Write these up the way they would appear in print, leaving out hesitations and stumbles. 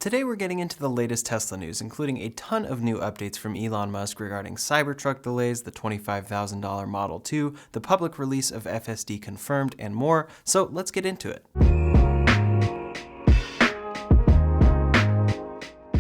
Today we're getting into the latest Tesla news, including a ton of new updates from Elon Musk regarding Cybertruck delays, the $25,000 Model 2, the public release of FSD confirmed, and more, so let's get into it.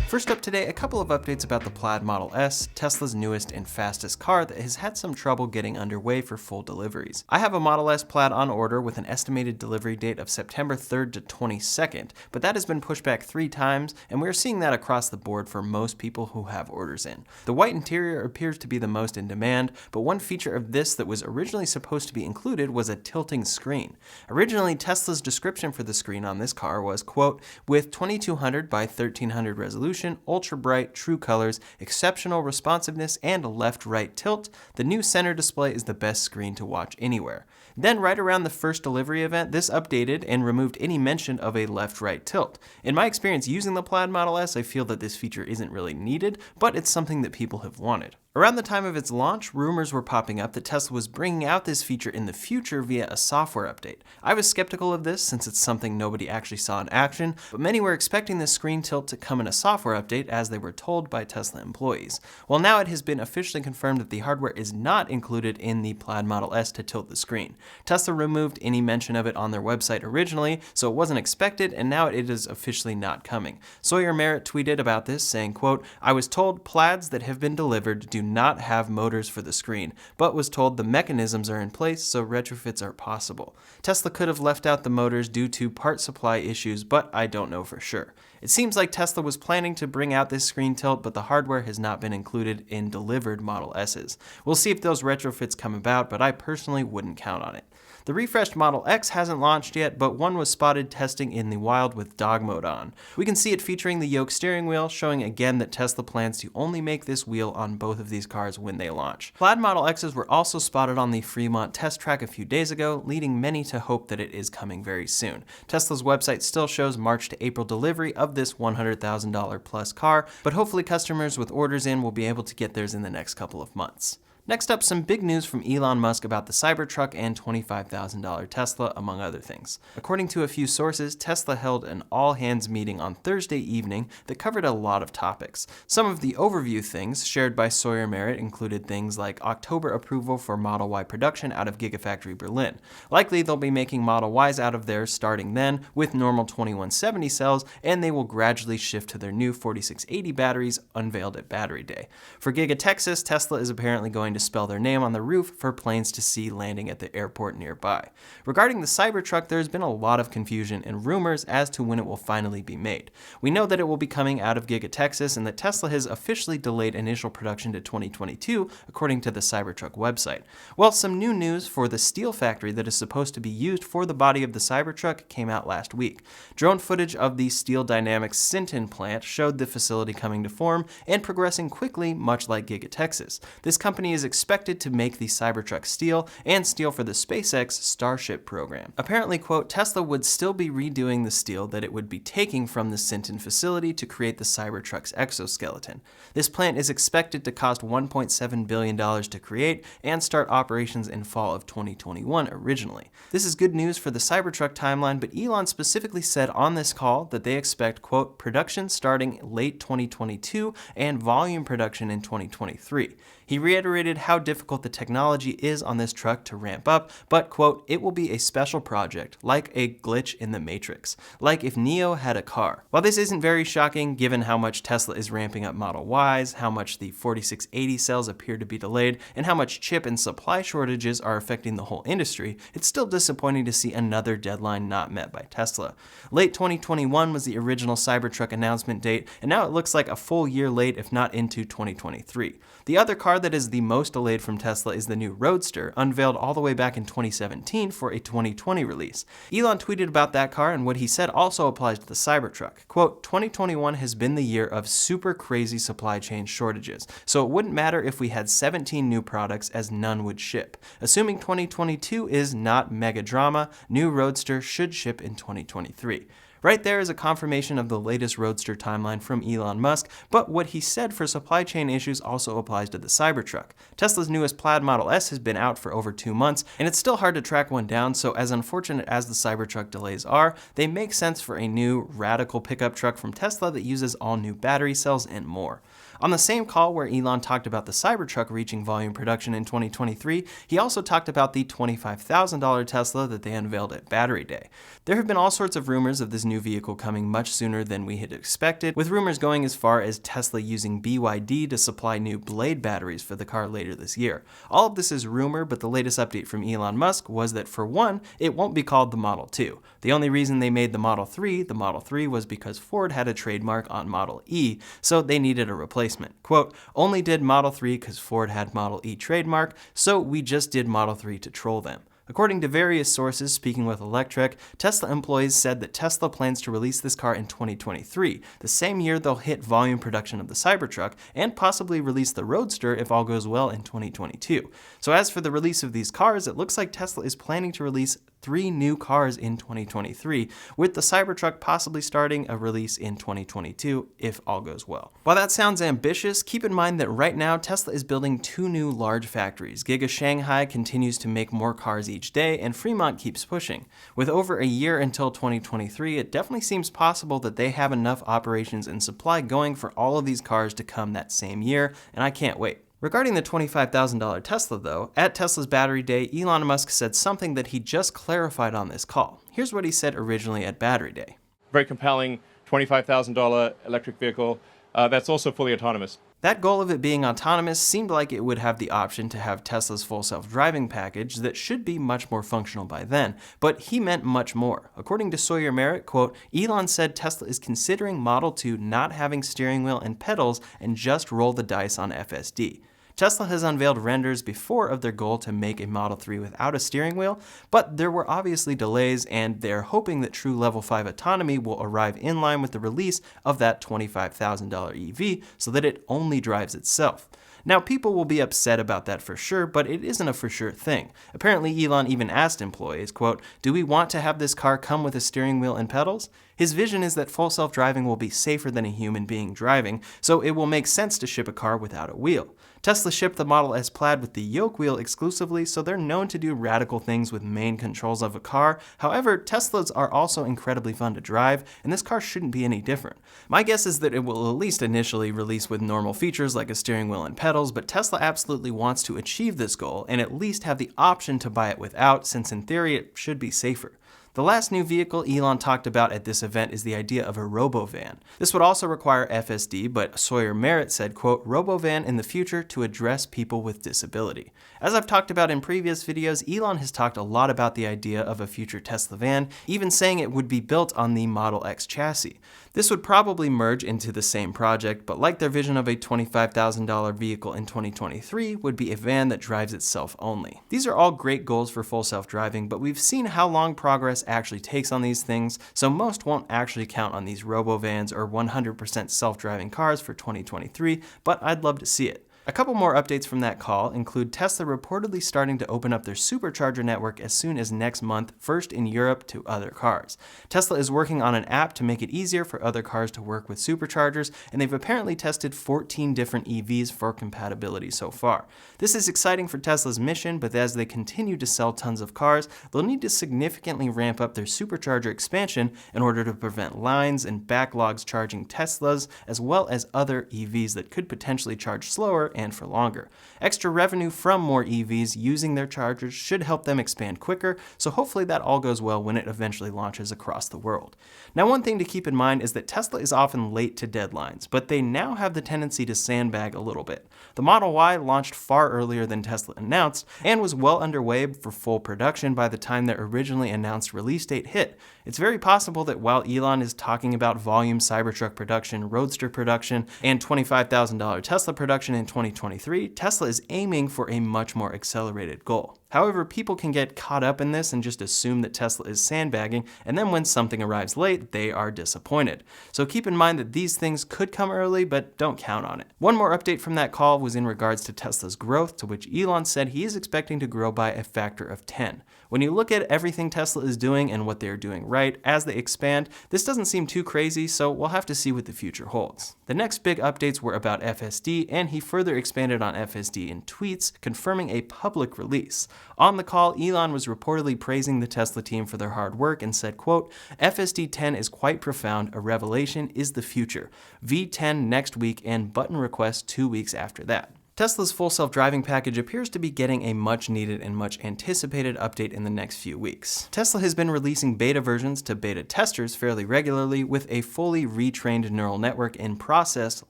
First up today, a couple of updates about the Plaid Model S, Tesla's newest and fastest car that has had some trouble getting underway for full deliveries. I have a Model S Plaid on order with an estimated delivery date of September 3rd to 22nd, but that has been pushed back 3 times, and we're seeing that across the board for most people who have orders in. The white interior appears to be the most in demand, but one feature of this that was originally supposed to be included was a tilting screen. Originally, Tesla's description for the screen on this car was, quote, with 2200 by 1300 resolution, ultra bright, true colors, exceptional responsiveness, and left-right tilt, the new center display is the best screen to watch anywhere. Then right around the first delivery event, this updated and removed any mention of a left-right tilt. In my experience using the Plaid Model S, I feel that this feature isn't really needed, but it's something that people have wanted. Around the time of its launch, rumors were popping up that Tesla was bringing out this feature in the future via a software update. I was skeptical of this since it's something nobody actually saw in action, but many were expecting the screen tilt to come in a software update as they were told by Tesla employees. Well, now it has been officially confirmed that the hardware is not included in the Plaid Model S to tilt the screen. Tesla removed any mention of it on their website originally, so it wasn't expected, and now it is officially not coming. Sawyer Merritt tweeted about this saying, quote, I was told Plaids that have been delivered do not have motors for the screen, but was told the mechanisms are in place so retrofits are possible. Tesla could have left out the motors due to part supply issues, but I don't know for sure. It seems like Tesla was planning to bring out this screen tilt, but the hardware has not been included in delivered Model S's. We'll see if those retrofits come about, but I personally wouldn't count on it. The refreshed Model X hasn't launched yet, but one was spotted testing in the wild with dog mode on. We can see it featuring the yoke steering wheel, showing again that Tesla plans to only make this wheel on both of these cars when they launch. Plaid Model X's were also spotted on the Fremont test track a few days ago, leading many to hope that it is coming very soon. Tesla's website still shows March to April delivery of this $100,000 plus car, but hopefully customers with orders in will be able to get theirs in the next couple of months. Next up, some big news from Elon Musk about the Cybertruck and $25,000 Tesla, among other things. According to a few sources, Tesla held an all-hands meeting on Thursday evening that covered a lot of topics. Some of the overview things shared by Sawyer Merritt included things like October approval for Model Y production out of Gigafactory Berlin. Likely they'll be making Model Ys out of there starting then with normal 2170 cells, and they will gradually shift to their new 4680 batteries unveiled at Battery Day. For Giga Texas, Tesla is apparently going to spell their name on the roof for planes to see landing at the airport nearby. Regarding the Cybertruck, there's been a lot of confusion and rumors as to when it will finally be made. We know that it will be coming out of Giga Texas and that Tesla has officially delayed initial production to 2022, according to the Cybertruck website. Well, some new news for the steel factory that is supposed to be used for the body of the Cybertruck came out last week. Drone footage of the Steel Dynamics Sinton plant showed the facility coming to form and progressing quickly, much like Giga Texas. This company is expected to make the Cybertruck steel and steel for the SpaceX Starship program. Apparently, quote, Tesla would still be redoing the steel that it would be taking from the Sinton facility to create the Cybertruck's exoskeleton. This plant is expected to cost $1.7 billion to create and start operations in fall of 2021 originally. This is good news for the Cybertruck timeline, but Elon specifically said on this call that they expect, quote, production starting late 2022 and volume production in 2023. He reiterated how difficult the technology is on this truck to ramp up, but, quote, it will be a special project, like a glitch in the Matrix, like if Neo had a car. While this isn't very shocking, given how much Tesla is ramping up Model Ys, how much the 4680 cells appear to be delayed, and how much chip and supply shortages are affecting the whole industry, it's still disappointing to see another deadline not met by Tesla. Late 2021 was the original Cybertruck announcement date, and now it looks like a full year late, if not into 2023. The other car that is the most delayed from Tesla is the new Roadster, unveiled all the way back in 2017 for a 2020 release. Elon tweeted about that car, and what he said also applies to the Cybertruck. Quote, 2021 has been the year of super crazy supply chain shortages, so it wouldn't matter if we had 17 new products as none would ship. Assuming 2022 is not mega drama, new Roadster should ship in 2023. Right there is a confirmation of the latest Roadster timeline from Elon Musk, but what he said for supply chain issues also applies to the Cybertruck. Tesla's newest Plaid Model S has been out for over 2 months, and it's still hard to track one down, so as unfortunate as the Cybertruck delays are, they make sense for a new, radical pickup truck from Tesla that uses all new battery cells and more. On the same call where Elon talked about the Cybertruck reaching volume production in 2023, he also talked about the $25,000 Tesla that they unveiled at Battery Day. There have been all sorts of rumors of this new vehicle coming much sooner than we had expected, with rumors going as far as Tesla using BYD to supply new Plaid batteries for the car later this year. All of this is rumor, but the latest update from Elon Musk was that for one, it won't be called the Model 2. The only reason they made the Model 3 was because Ford had a trademark on Model E, so they needed a replacement. Quote, only did Model 3 because Ford had Model E trademark, so we just did Model 3 to troll them. According to various sources speaking with Electric, Tesla employees said that Tesla plans to release this car in 2023, the same year they'll hit volume production of the Cybertruck, and possibly release the Roadster if all goes well in 2022. So as for the release of these cars, it looks like Tesla is planning to release 3 new cars in 2023, with the Cybertruck possibly starting a release in 2022 if all goes well. While that sounds ambitious, keep in mind that right now Tesla is building 2 new large factories. Giga Shanghai continues to make more cars each day, and Fremont keeps pushing. With over a year until 2023, it definitely seems possible that they have enough operations and supply going for all of these cars to come that same year, and I can't wait. Regarding the $25,000 Tesla though, at Tesla's Battery Day, Elon Musk said something that he just clarified on this call. Here's what he said originally at Battery Day. Very compelling $25,000 electric vehicle that's also fully autonomous. That goal of it being autonomous seemed like it would have the option to have Tesla's full self-driving package that should be much more functional by then, but he meant much more. According to Sawyer Merritt, quote, Elon said Tesla is considering Model 2 not having steering wheel and pedals and just roll the dice on FSD. Tesla has unveiled renders before of their goal to make a Model 3 without a steering wheel, but there were obviously delays, and they're hoping that true Level 5 autonomy will arrive in line with the release of that $25,000 EV so that it only drives itself. Now, people will be upset about that for sure, but it isn't a for sure thing. Apparently, Elon even asked employees, quote, do we want to have this car come with a steering wheel and pedals? His vision is that full self-driving will be safer than a human being driving, so it will make sense to ship a car without a wheel. Tesla shipped the Model S Plaid with the yoke wheel exclusively, so they're known to do radical things with main controls of a car. However, Teslas are also incredibly fun to drive, and this car shouldn't be any different. My guess is that it will at least initially release with normal features like a steering wheel and pedals, but Tesla absolutely wants to achieve this goal and at least have the option to buy it without, since in theory it should be safer. The last new vehicle Elon talked about at this event is the idea of a robo-van. This would also require FSD, but Sawyer Merritt said, quote, robo-van in the future to address people with disability. As I've talked about in previous videos, Elon has talked a lot about the idea of a future Tesla van, even saying it would be built on the Model X chassis. This would probably merge into the same project, but like their vision of a $25,000 vehicle in 2023 would be a van that drives itself only. These are all great goals for full self-driving, but we've seen how long progress actually takes on these things, so most won't actually count on these robo-vans or 100% self-driving cars for 2023, but I'd love to see it. A couple more updates from that call include Tesla reportedly starting to open up their supercharger network as soon as next month, first in Europe to other cars. Tesla is working on an app to make it easier for other cars to work with superchargers, and they've apparently tested 14 different EVs for compatibility so far. This is exciting for Tesla's mission, but as they continue to sell tons of cars, they'll need to significantly ramp up their supercharger expansion in order to prevent lines and backlogs charging Teslas, as well as other EVs that could potentially charge slower and for longer. Extra revenue from more EVs using their chargers should help them expand quicker, so hopefully that all goes well when it eventually launches across the world. Now, one thing to keep in mind is that Tesla is often late to deadlines, but they now have the tendency to sandbag a little bit. The Model Y launched far earlier than Tesla announced and was well underway for full production by the time their originally announced release date hit. It's very possible that while Elon is talking about volume Cybertruck production, Roadster production, and $25,000 Tesla production in 2023, Tesla is aiming for a much more accelerated goal. However, people can get caught up in this and just assume that Tesla is sandbagging, and then when something arrives late, they are disappointed. So keep in mind that these things could come early, but don't count on it. One more update from that call was in regards to Tesla's growth, to which Elon said he is expecting to grow by a factor of 10. When you look at everything Tesla is doing and what they're doing right as they expand, this doesn't seem too crazy, so we'll have to see what the future holds. The next big updates were about FSD, and he further expanded on FSD in tweets, confirming a public release. On the call, Elon was reportedly praising the Tesla team for their hard work and said, quote, FSD 10 is quite profound, a revelation is the future. V10 next week and button request 2 weeks after that. Tesla's full self-driving package appears to be getting a much-needed and much-anticipated update in the next few weeks. Tesla has been releasing beta versions to beta testers fairly regularly with a fully retrained neural network in process,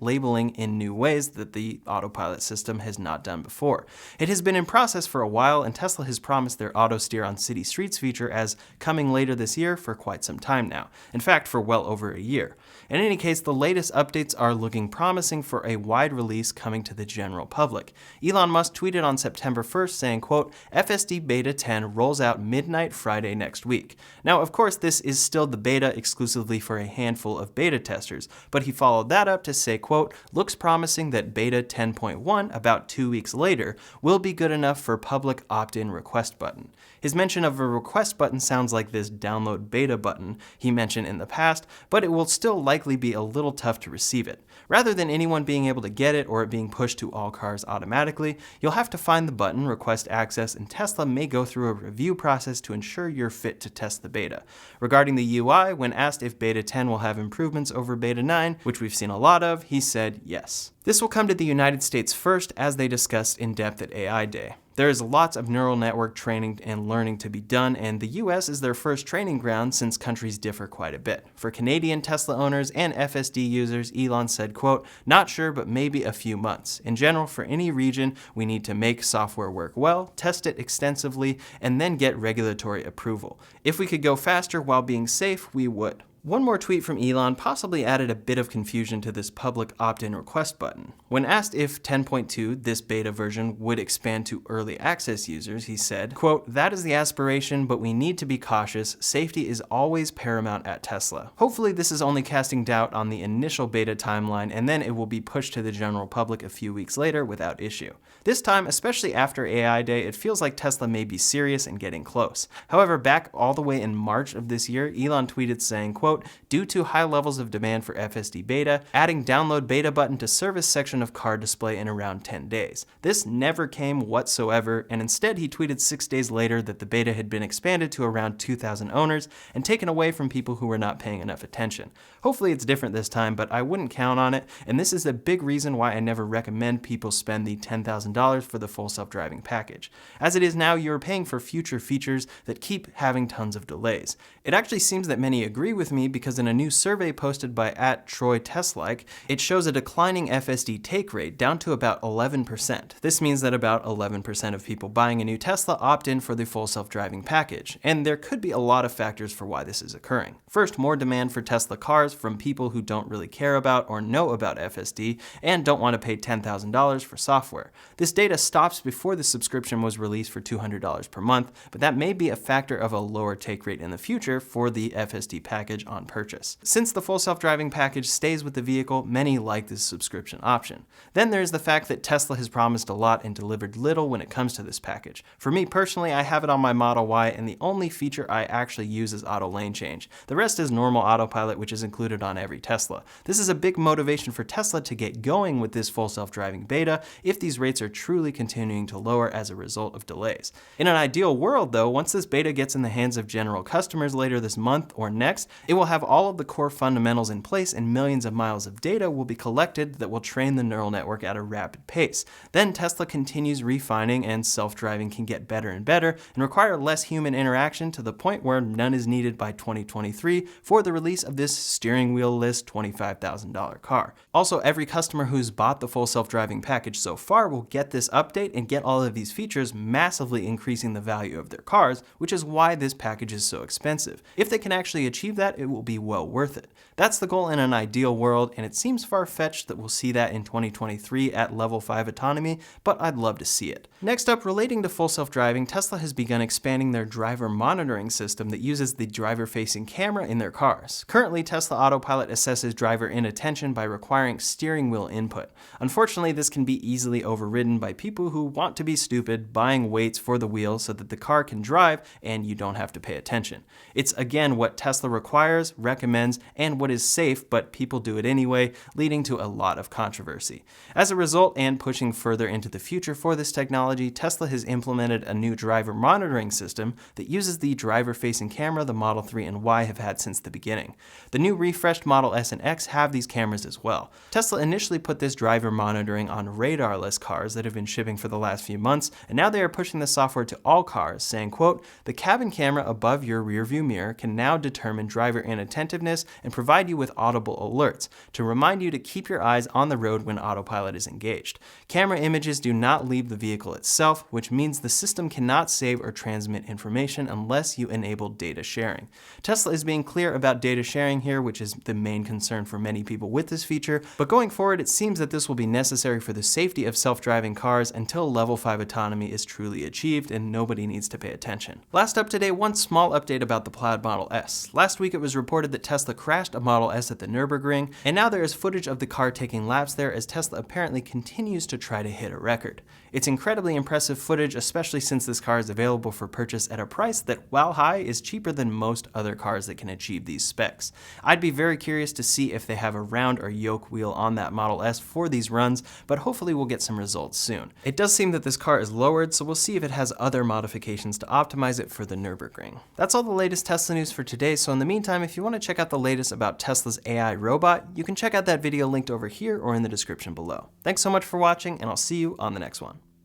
labeling in new ways that the autopilot system has not done before. It has been in process for a while, and Tesla has promised their auto steer on city streets feature as coming later this year for quite some time now. In fact, for well over a year. In any case, the latest updates are looking promising for a wide release coming to the general public. Elon Musk tweeted on September 1st saying, quote, FSD Beta 10 rolls out midnight Friday next week. Now, of course, this is still the beta exclusively for a handful of beta testers, but he followed that up to say, quote, looks promising that Beta 10.1, about 2 weeks later, will be good enough for public opt-in request button. His mention of a request button sounds like this download beta button he mentioned in the past, but it will still likely be a little tough to receive it. Rather than anyone being able to get it or it being pushed to all cars automatically, you'll have to find the button, request access, and Tesla may go through a review process to ensure you're fit to test the beta. Regarding the UI, when asked if Beta 10 will have improvements over Beta 9, which we've seen a lot of, he said yes. This will come to the United States first, as they discussed in depth at AI Day. There is lots of neural network training and learning to be done, and the US is their first training ground since countries differ quite a bit. For Canadian Tesla owners and FSD users, Elon said, quote, not sure, but maybe a few months. In general, for any region, we need to make software work well, test it extensively, and then get regulatory approval. If we could go faster while being safe, we would. One more tweet from Elon possibly added a bit of confusion to this public opt-in request button. When asked if 10.2, this beta version, would expand to early access users, he said, quote, that is the aspiration, but we need to be cautious. Safety is always paramount at Tesla. Hopefully this is only casting doubt on the initial beta timeline, and then it will be pushed to the general public a few weeks later without issue. This time, especially after AI Day, it feels like Tesla may be serious and getting close. However, back all the way in March of this year, Elon tweeted saying, quote, due to high levels of demand for FSD beta, adding download beta button to service section of car display in around 10 days. This never came whatsoever, and instead he tweeted 6 days later that the beta had been expanded to around 2,000 owners and taken away from people who were not paying enough attention. Hopefully it's different this time, but I wouldn't count on it, and this is a big reason why I never recommend people spend the $10,000 for the full self-driving package. As it is now, you're paying for future features that keep having tons of delays. It actually seems that many agree with me because in a new survey posted by @TroyTesLike, it shows a declining FSD take rate down to about 11%. This means that about 11% of people buying a new Tesla opt in for the full self-driving package, and there could be a lot of factors for why this is occurring. First, more demand for Tesla cars from people who don't really care about or know about FSD and don't want to pay $10,000 for software. This data stops before the subscription was released for $200 per month, but that may be a factor of a lower take rate in the future for the FSD package on purchase. Since the full self-driving package stays with the vehicle, many like this subscription option. Then there's the fact that Tesla has promised a lot and delivered little when it comes to this package. For me personally, I have it on my Model Y, and the only feature I actually use is auto lane change. The rest is normal autopilot, which is included on every Tesla. This is a big motivation for Tesla to get going with this full self-driving beta if these rates are truly continuing to lower as a result of delays. In an ideal world though, once this beta gets in the hands of general customers later this month or next, it will have all of the core fundamentals in place and millions of miles of data will be collected that will train the neural network at a rapid pace. Then Tesla continues refining and self-driving can get better and better and require less human interaction to the point where none is needed by 2023 for the release of this steering wheel-less $25,000 car. Also, every customer who's bought the full self-driving package so far will get this update and get all of these features, massively increasing the value of their cars, which is why this package is so expensive. If they can actually achieve that, it will be well worth it. That's the goal in an ideal world, and it seems far-fetched that we'll see that in 2023 at level 5 autonomy, but I'd love to see it. Next up, relating to full self-driving, Tesla has begun expanding their driver monitoring system that uses the driver-facing camera in their cars. Currently, Tesla Autopilot assesses driver inattention by requiring steering wheel input. Unfortunately, this can be easily overridden by people who want to be stupid, buying weights for the wheel so that the car can drive and you don't have to pay attention. It's again what Tesla requires, recommends, and what is safe, but people do it anyway, leading to a lot of controversy. As a result, and pushing further into the future for this technology, Tesla has implemented a new driver monitoring system that uses the driver-facing camera the Model 3 and Y have had since the beginning. The new refreshed Model S and X have these cameras as well. Tesla initially put this driver monitoring on radarless cars that have been shipping for the last few months, and now they are pushing the software to all cars, saying, quote, "The cabin camera above your rearview mirror can now determine driver inattentiveness and provide you with audible alerts to remind you to keep your eyes on the road when autopilot is engaged. Camera images do not leave the vehicle itself, which means the system cannot save or transmit information unless you enable data sharing." Tesla is being clear about data sharing here, which is the main concern for many people with this feature, but going forward, it seems that this will be necessary for the safety of self-driving cars until level 5 autonomy is truly achieved and nobody needs to pay attention. Last up today, one small update about the Plaid Model S. Last week it was reported that Tesla crashed a Model S at the Nürburgring, and now there is footage of the car taking laps there as Tesla apparently continues to try to hit a record. It's incredibly impressive footage, especially since this car is available for purchase at a price that, while high, is cheaper than most other cars that can achieve these specs. I'd be very curious to see if they have a round or yoke wheel on that Model S for these runs, but hopefully we'll get some results soon. It does seem that this car is lowered, so we'll see if it has other modifications to optimize it for the Nürburgring. That's all the latest Tesla news for today, so in the meantime, if you want to check out the latest about Tesla's AI robot, you can check out that video linked over here or in the description below. Thanks so much for watching, and I'll see you on the next one.